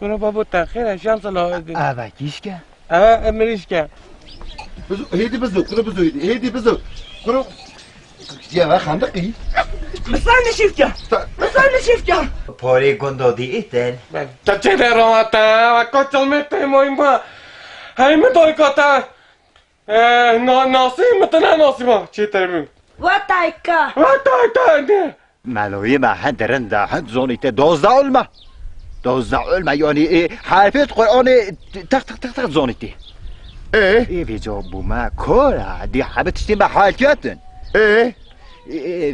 کنه بابا تاخیر شمس الله اوه کیش که؟ اوه مریش که بزو هیدی بزو کنه بزو هیدی بزو کنه یا و خندقی مثلا نشیف که مثلا نشیف که پاره گندادی ایتن تا چه در آمده و کچل میته مهمه همه توی کتا ناسی متنه ناسی ما چی ترمیم و تایکا نه ملوی محن درن ده هند زونیت 12 علمه 12 علمه یعنی حرفت قرآن تق تق تق تق زونیتی ايه ویجا بوما کورا دی حبتشتین به حالکیتن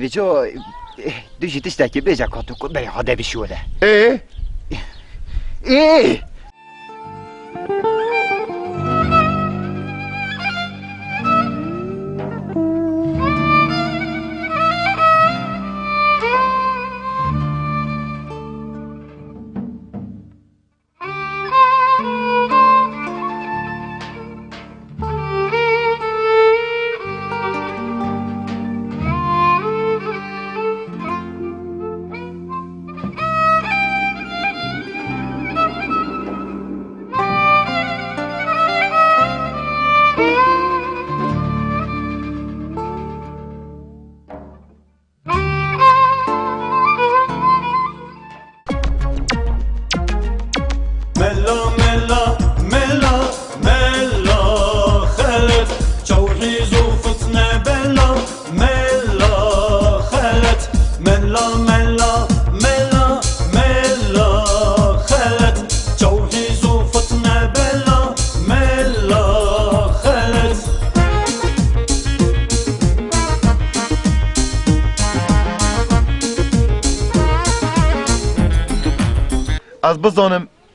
ویجا دوشی تشتکی بیجا کاتو کن بری حاده بشوله ايه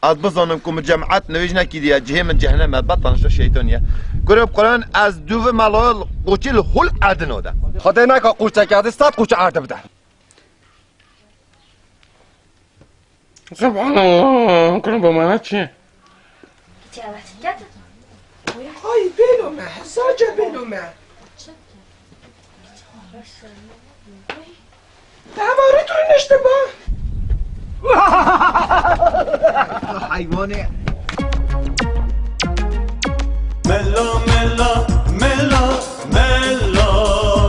از بزانم که جماعت نویج نکیدیه جهه من جهنم بطن شو شیطانیه گروه قرآن از دو ملال قوچیل هل عدنو ده خدای نکا قوچه کرده 100 قوچه عرده بده سبحان الله کنه با من چیه های بلومه ساجه بلومه دواره توی نشته با حیوانه ملا ملا ملا ملا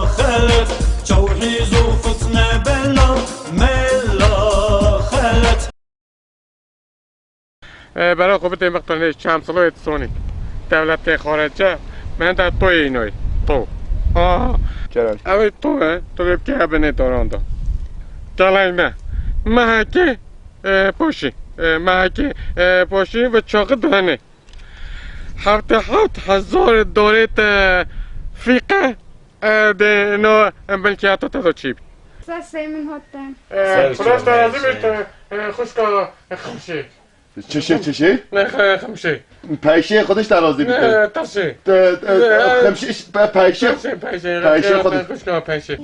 خلت جوحيز وفتنا بلا ملا خلت برای قوت مقتنع شمسلو سونیک دولت خارجه من در توی اینوی تو چرا؟ اوی توه تو بیب که هبنه داراندا گلایمه محکه پاشی محکه پاشی و چاقه دهنه 7,000 دورت فیقه ده نو ملکیت تا چیب سه من هاتن خلاص درازی بیشتر خوشکا خمشه چشه؟ نه خمشه پیشه خودش ترازی بیده تاشه پیشه پیشه خودش خوشکا پیشه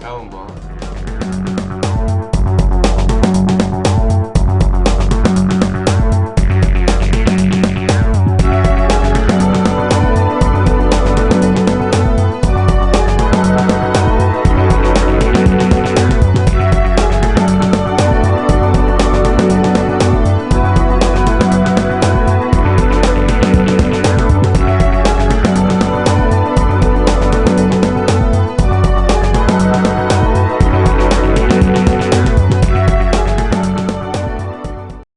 همون با